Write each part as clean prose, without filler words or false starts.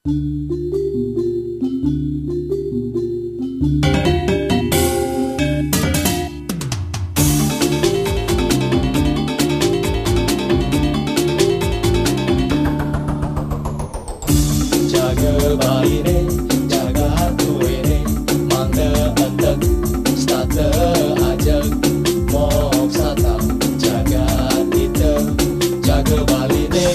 Jaga baire, jaga hatuene, mangga entek, stata ajak, mok sata, jaga kita, jaga baline.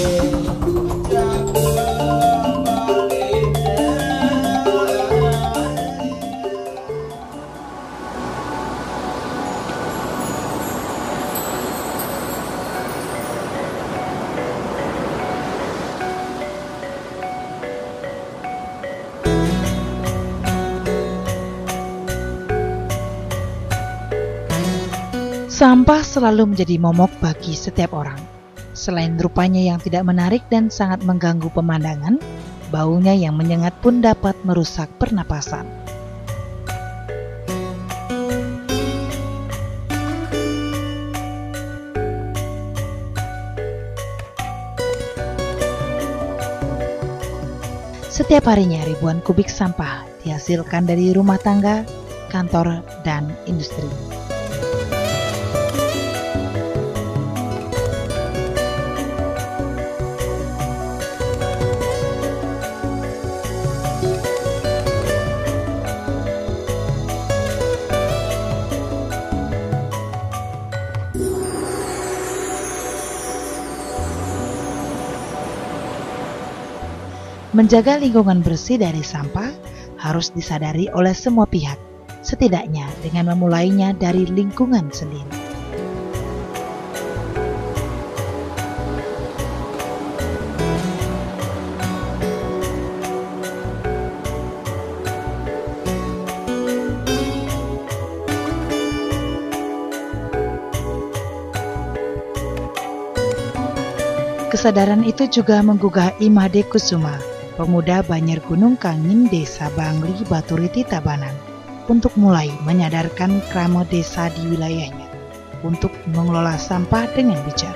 Sampah selalu menjadi momok bagi setiap orang. Selain rupanya yang tidak menarik dan sangat mengganggu pemandangan, baunya yang menyengat pun dapat merusak pernapasan. Setiap harinya ribuan kubik sampah dihasilkan dari rumah tangga, kantor, dan industri. Menjaga lingkungan bersih dari sampah harus disadari oleh semua pihak, setidaknya dengan memulainya dari lingkungan sendiri. Kesadaran itu juga menggugah Imade Kusuma, pemuda Banjar Gunung Kangin Desa Bangli Baturiti Tabanan, untuk mulai menyadarkan krama desa di wilayahnya untuk mengelola sampah dengan bijak.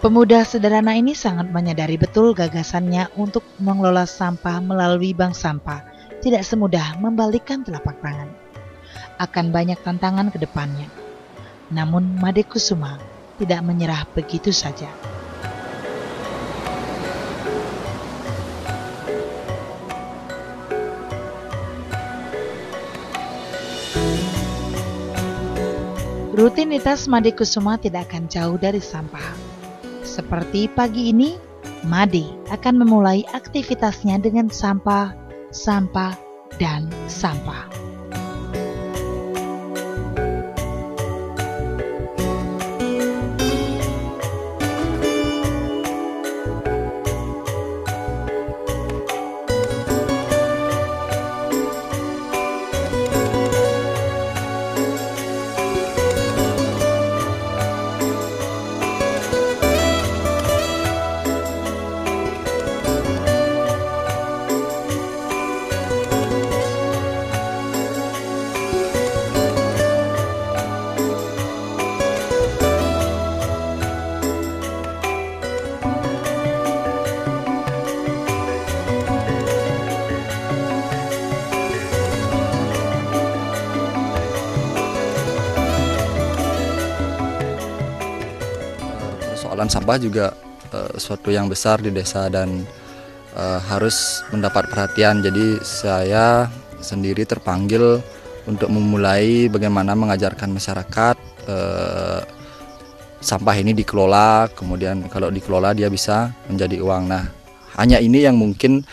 Pemuda sederhana ini sangat menyadari betul gagasannya untuk mengelola sampah melalui bank sampah tidak semudah membalikkan telapak tangan. Akan banyak tantangan ke depannya. Namun Made Kusuma tidak menyerah begitu saja. Rutinitas Made Kusuma tidak akan jauh dari sampah. Seperti pagi ini, Made akan memulai aktivitasnya dengan sampah, dan sampah. Persoalan sampah juga suatu yang besar di desa dan harus mendapat perhatian. Jadi saya sendiri terpanggil untuk memulai bagaimana mengajarkan masyarakat sampah ini dikelola, kemudian kalau dikelola dia bisa menjadi uang. Nah, hanya ini yang mungkin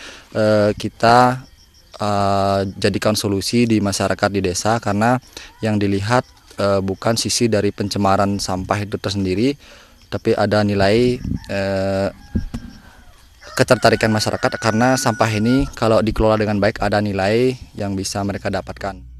kita jadikan solusi di masyarakat di desa, karena yang dilihat bukan sisi dari pencemaran sampah itu tersendiri, tapi ada nilai ketertarikan masyarakat karena sampah ini kalau dikelola dengan baik ada nilai yang bisa mereka dapatkan.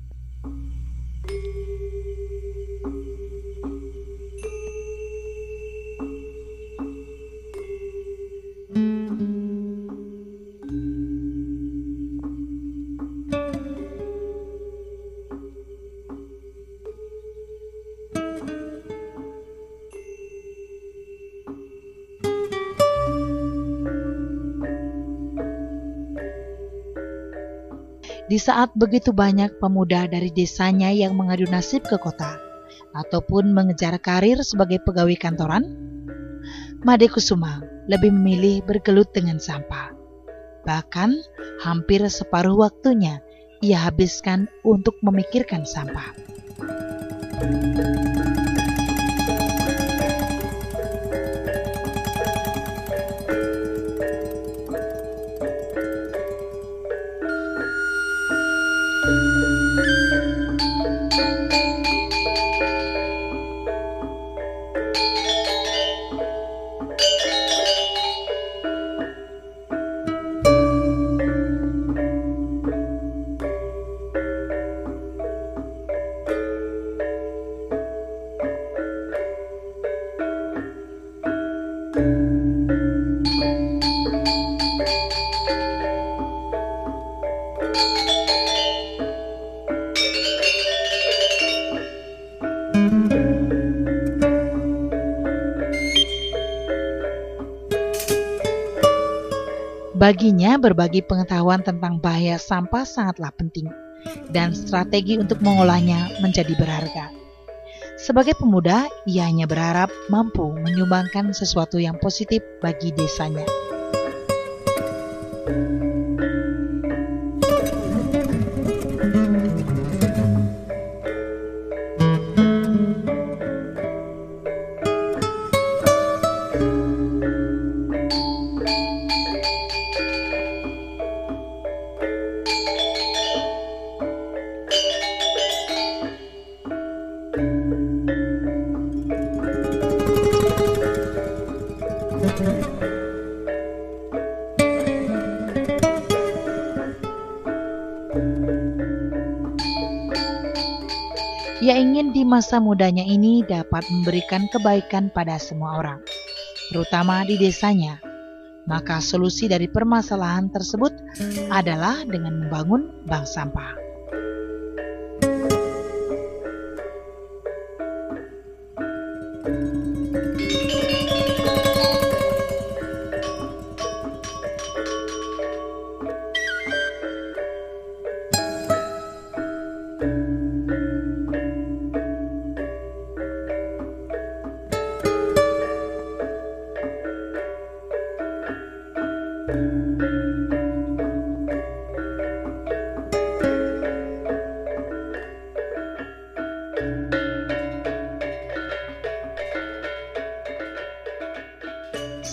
Di saat begitu banyak pemuda dari desanya yang mengadu nasib ke kota ataupun mengejar karir sebagai pegawai kantoran, Made Kusuma lebih memilih bergelut dengan sampah. Bahkan hampir separuh waktunya ia habiskan untuk memikirkan sampah. Baginya, berbagi pengetahuan tentang bahaya sampah sangatlah penting, dan strategi untuk mengolahnya menjadi berharga. Sebagai pemuda, ia hanya berharap mampu menyumbangkan sesuatu yang positif bagi desanya. Ia ingin di masa mudanya ini dapat memberikan kebaikan pada semua orang, terutama di desanya. Maka solusi dari permasalahan tersebut adalah dengan membangun bank sampah.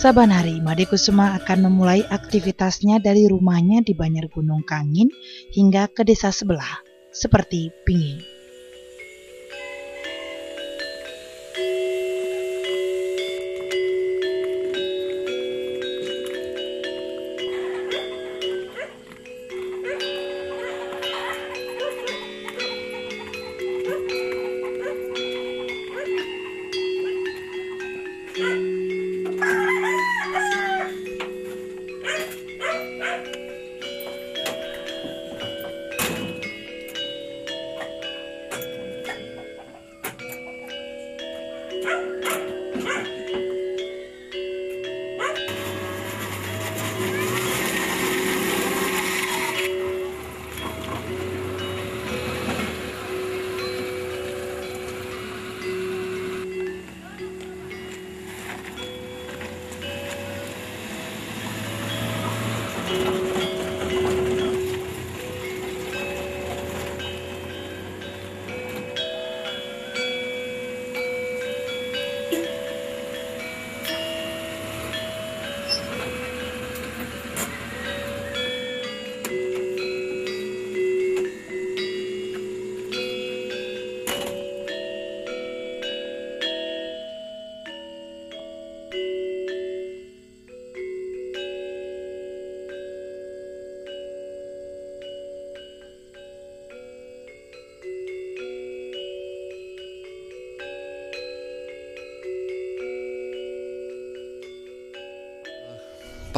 Saban hari, Made Kusuma akan memulai aktivitasnya dari rumahnya di Banjar Gunung Kangin hingga ke desa sebelah, seperti Pingi.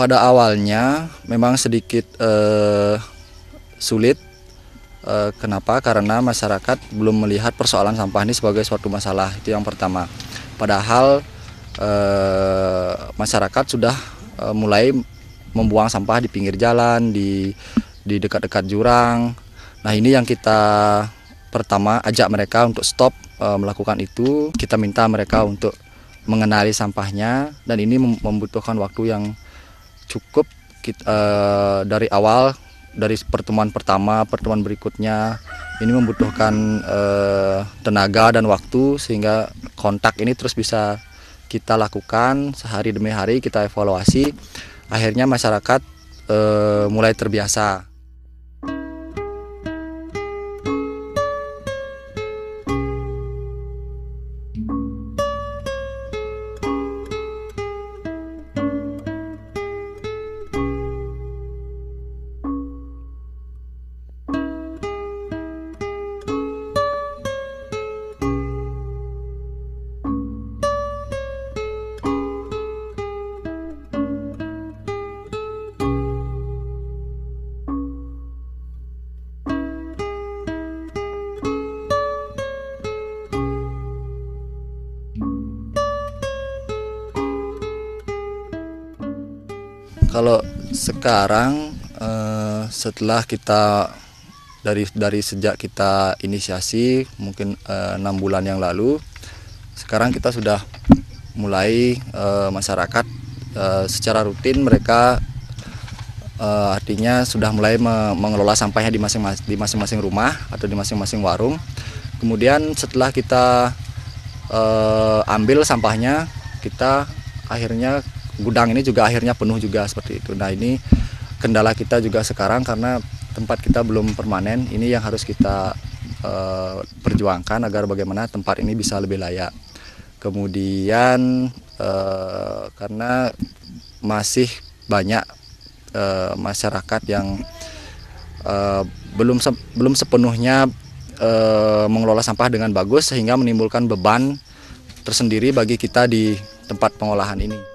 Pada awalnya memang sedikit sulit. Kenapa? Karena masyarakat belum melihat persoalan sampah ini sebagai suatu masalah. Itu yang pertama. Padahal masyarakat sudah mulai membuang sampah di pinggir jalan, di dekat-dekat jurang. Nah, ini yang kita pertama ajak mereka untuk stop melakukan itu. Kita minta mereka untuk mengenali sampahnya, dan ini membutuhkan waktu yang cukup. Dari awal, dari pertemuan pertama, pertemuan berikutnya, ini membutuhkan tenaga dan waktu, sehingga kontak ini terus bisa kita lakukan sehari demi hari, kita evaluasi. Akhirnya masyarakat mulai terbiasa. Kalau sekarang setelah kita dari sejak kita inisiasi mungkin 6 bulan yang lalu, sekarang kita sudah mulai masyarakat secara rutin mereka artinya sudah mulai mengelola sampahnya di masing-masing rumah atau di masing-masing warung. Kemudian setelah kita ambil sampahnya, kita akhirnya gudang ini juga akhirnya penuh juga seperti itu. Nah, ini kendala kita juga sekarang karena tempat kita belum permanen. Ini yang harus kita perjuangkan agar bagaimana tempat ini bisa lebih layak. Kemudian karena masih banyak masyarakat yang belum sepenuhnya mengelola sampah dengan bagus, sehingga menimbulkan beban tersendiri bagi kita di tempat pengolahan ini.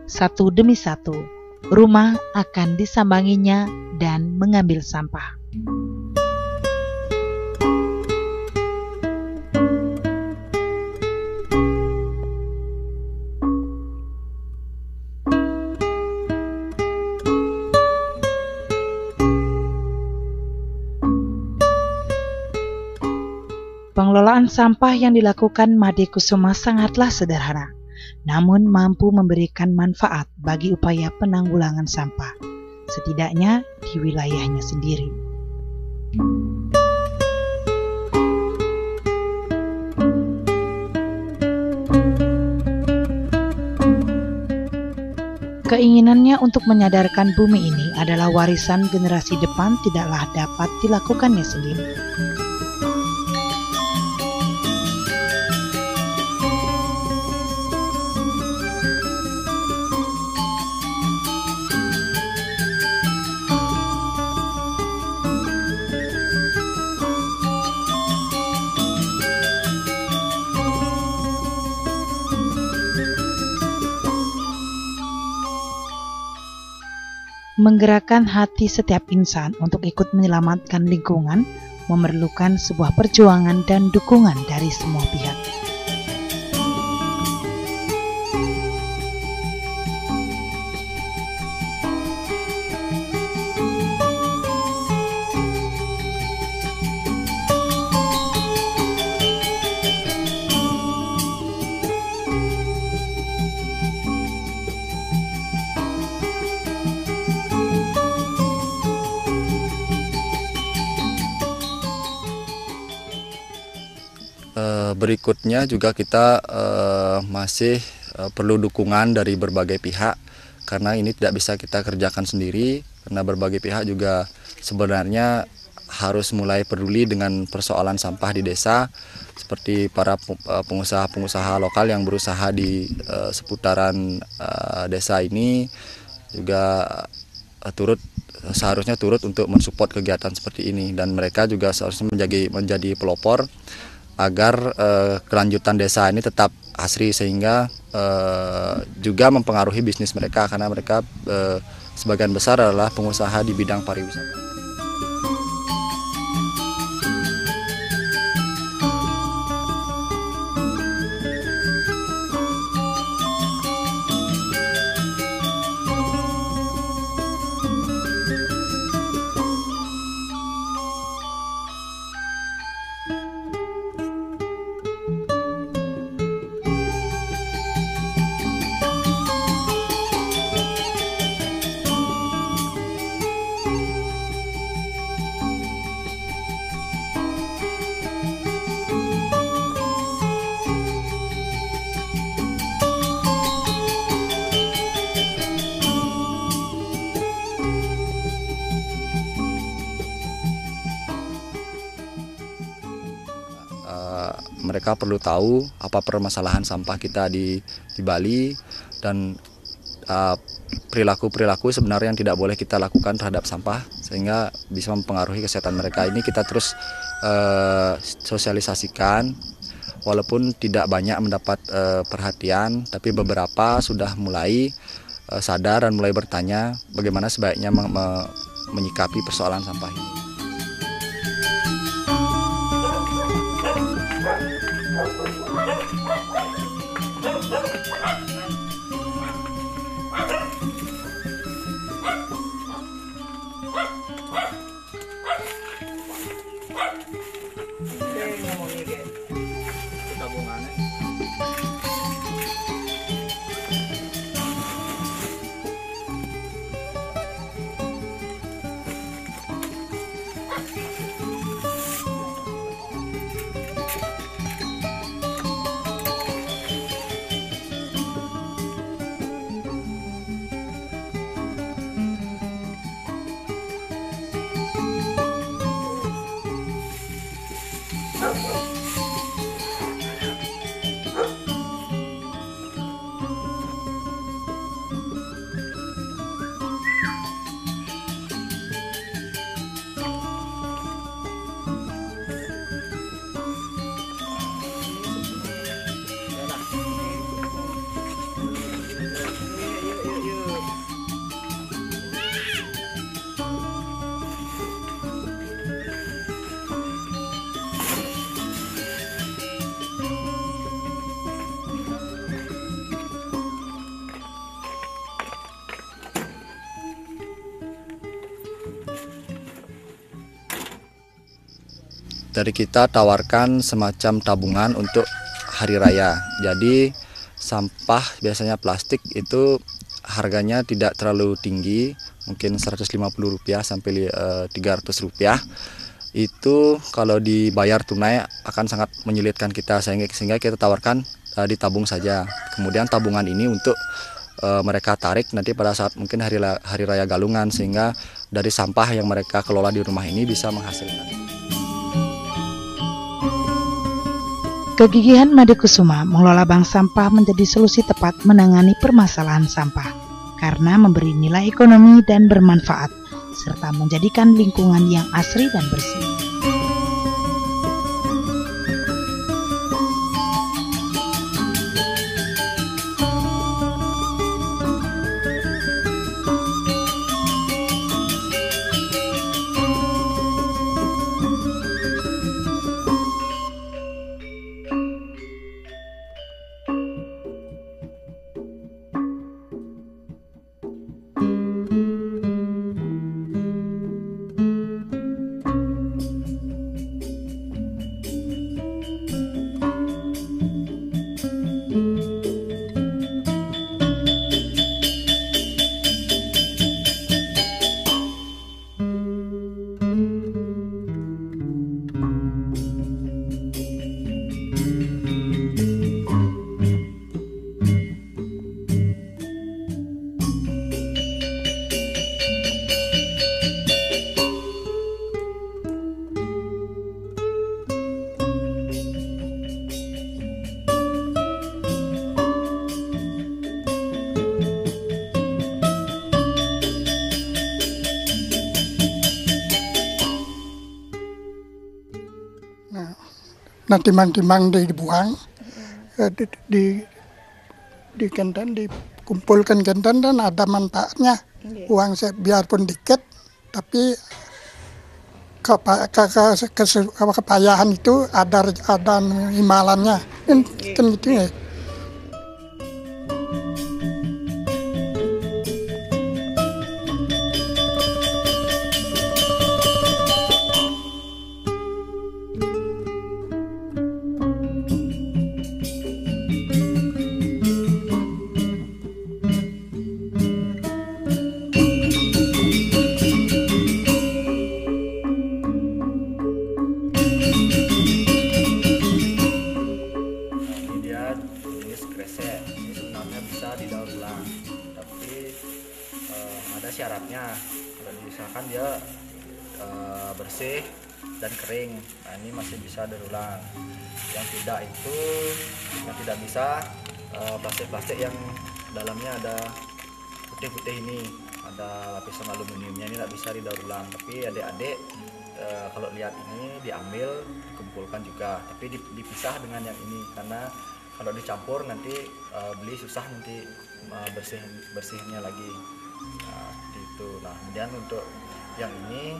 Satu demi satu, rumah akan disambanginya dan mengambil sampah. Pengelolaan sampah yang dilakukan Made Kusuma sangatlah sederhana, namun mampu memberikan manfaat bagi upaya penanggulangan sampah, setidaknya di wilayahnya sendiri. Keinginannya untuk menyadarkan bumi ini adalah warisan generasi depan tidaklah dapat dilakukannya sendiri. Menggerakkan hati setiap insan untuk ikut menyelamatkan lingkungan memerlukan sebuah perjuangan dan dukungan dari semua pihak. Berikutnya juga kita masih perlu dukungan dari berbagai pihak, karena ini tidak bisa kita kerjakan sendiri, karena berbagai pihak juga sebenarnya harus mulai peduli dengan persoalan sampah di desa, seperti para pengusaha-pengusaha lokal yang berusaha di seputaran desa ini juga seharusnya turut untuk mensupport kegiatan seperti ini, dan mereka juga seharusnya menjadi pelopor agar kelanjutan desa ini tetap asri, sehingga juga mempengaruhi bisnis mereka karena mereka sebagian besar adalah pengusaha di bidang pariwisata. Mereka perlu tahu apa permasalahan sampah kita di Bali dan perilaku-perilaku sebenarnya yang tidak boleh kita lakukan terhadap sampah sehingga bisa mempengaruhi kesehatan mereka. Ini kita terus sosialisasikan, walaupun tidak banyak mendapat perhatian, tapi beberapa sudah mulai sadar dan mulai bertanya bagaimana sebaiknya menyikapi persoalan sampah ini. Dari kita tawarkan semacam tabungan untuk hari raya. Jadi sampah biasanya plastik itu harganya tidak terlalu tinggi, mungkin Rp150 sampai Rp300. Itu kalau dibayar tunai akan sangat menyulitkan kita, sehingga kita tawarkan ditabung saja. Kemudian tabungan ini untuk mereka tarik nanti pada saat mungkin hari raya Galungan, sehingga dari sampah yang mereka kelola di rumah ini bisa menghasilkan. Kegigihan Made Kusuma mengelola bank sampah menjadi solusi tepat menangani permasalahan sampah karena memberi nilai ekonomi dan bermanfaat serta menjadikan lingkungan yang asri dan bersih. Nah timang-timang dibuang, di kentan dikumpulkan kentan dan ada manfaatnya. Uang biarpun dikit, tapi kepayahan itu ada imbalannya. Kan gitu ya. Didaur ulang, tapi ada syaratnya. Kalau misalkan dia bersih dan kering, nah ini masih bisa daur ulang. Yang tidak itu, yang tidak bisa plastik-plastik yang dalamnya ada putih-putih ini, ada lapisan aluminiumnya, ini tidak bisa didaur ulang. Tapi adik-adik kalau lihat ini diambil, dikumpulkan juga, tapi dipisah dengan yang ini karena kalau dicampur nanti beli susah nanti bersihnya lagi. Nah, itu. Nah, kemudian untuk yang ini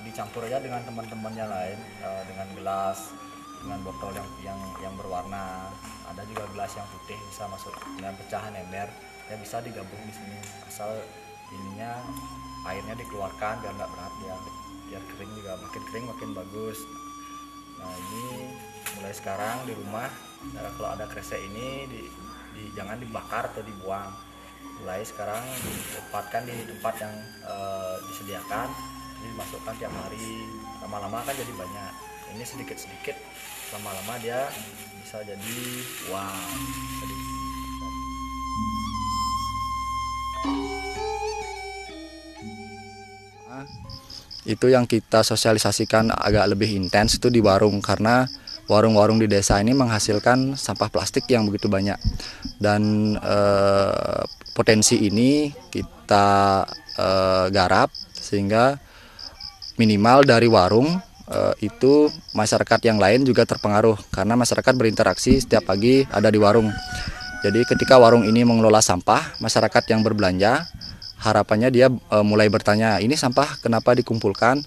dicampur aja dengan teman-temannya lain, dengan gelas, dengan botol yang berwarna. Ada juga gelas yang putih bisa masuk dengan pecahan ember, ya bisa digabung di sini. Asal ininya airnya dikeluarkan biar nggak berat, biar kering juga, makin kering makin bagus. Nah ini mulai sekarang di rumah kalau ada kresek ini jangan dibakar atau dibuang. Mulai sekarang ditempatkan di tempat yang disediakan, dimasukkan tiap hari. Lama-lama kan jadi banyak. Ini sedikit-sedikit, lama-lama dia bisa jadi uang. Itu yang kita sosialisasikan agak lebih intens itu di warung, karena warung-warung di desa ini menghasilkan sampah plastik yang begitu banyak, dan potensi ini kita garap sehingga minimal dari warung itu masyarakat yang lain juga terpengaruh, karena masyarakat berinteraksi setiap pagi ada di warung. Jadi ketika warung ini mengelola sampah, masyarakat yang berbelanja harapannya dia mulai bertanya, ini sampah kenapa dikumpulkan?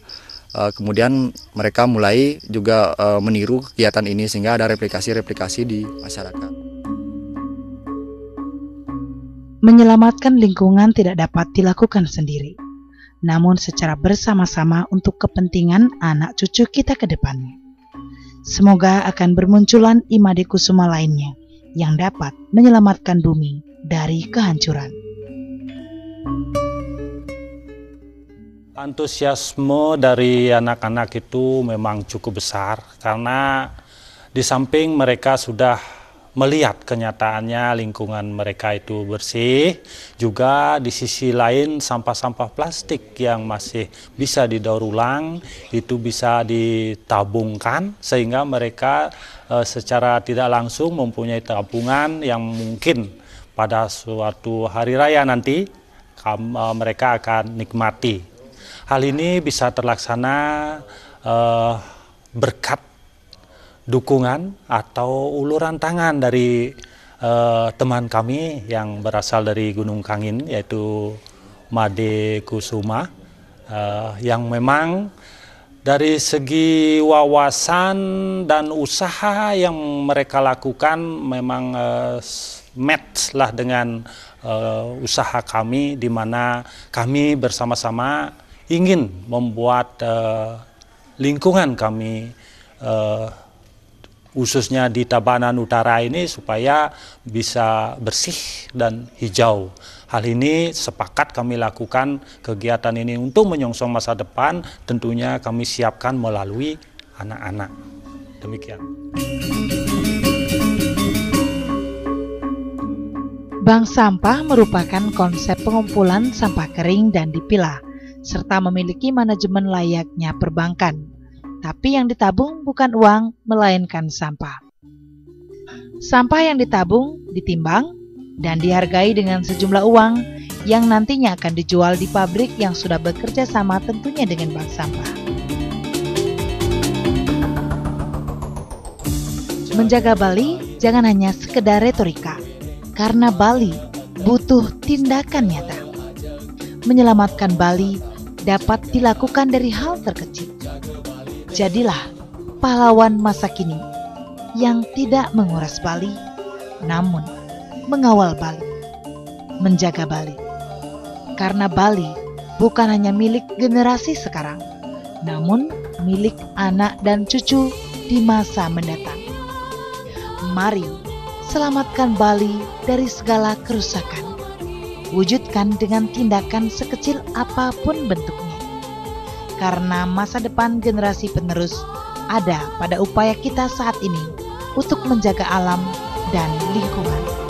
Kemudian mereka mulai juga meniru kegiatan ini sehingga ada replikasi-replikasi di masyarakat. Menyelamatkan lingkungan tidak dapat dilakukan sendiri, namun secara bersama-sama untuk kepentingan anak cucu kita ke depannya. Semoga akan bermunculan Imade Kusuma lainnya yang dapat menyelamatkan bumi dari kehancuran. Antusiasme dari anak-anak itu memang cukup besar, karena di samping mereka sudah melihat kenyataannya lingkungan mereka itu bersih, juga di sisi lain sampah-sampah plastik yang masih bisa didaur ulang itu bisa ditabungkan, sehingga mereka secara tidak langsung mempunyai tabungan yang mungkin pada suatu hari raya nanti mereka akan nikmati. Hal ini bisa terlaksana berkat dukungan atau uluran tangan dari teman kami yang berasal dari Gunung Kangin, yaitu Imade Kusuma, yang memang dari segi wawasan dan usaha yang mereka lakukan memang match lah dengan usaha kami, di mana kami bersama-sama ingin membuat lingkungan kami khususnya di Tabanan Utara ini supaya bisa bersih dan hijau. Hal ini sepakat kami lakukan kegiatan ini untuk menyongsong masa depan, tentunya kami siapkan melalui anak-anak. Demikian. Bank sampah merupakan konsep pengumpulan sampah kering dan dipilah, serta memiliki manajemen layaknya perbankan. Tapi yang ditabung bukan uang, melainkan sampah. Sampah yang ditabung ditimbang dan dihargai dengan sejumlah uang yang nantinya akan dijual di pabrik yang sudah bekerja sama tentunya dengan bank sampah. Menjaga Bali jangan hanya sekedar retorika, karena Bali butuh tindakan nyata. Menyelamatkan Bali dapat dilakukan dari hal terkecil. Jadilah pahlawan masa kini yang tidak menguras Bali, namun mengawal Bali, menjaga Bali. Karena Bali bukan hanya milik generasi sekarang, namun milik anak dan cucu di masa mendatang. Mari selamatkan Bali dari segala kerusakan. Wujudkan dengan tindakan sekecil apapun bentuknya. Karena masa depan generasi penerus ada pada upaya kita saat ini untuk menjaga alam dan lingkungan.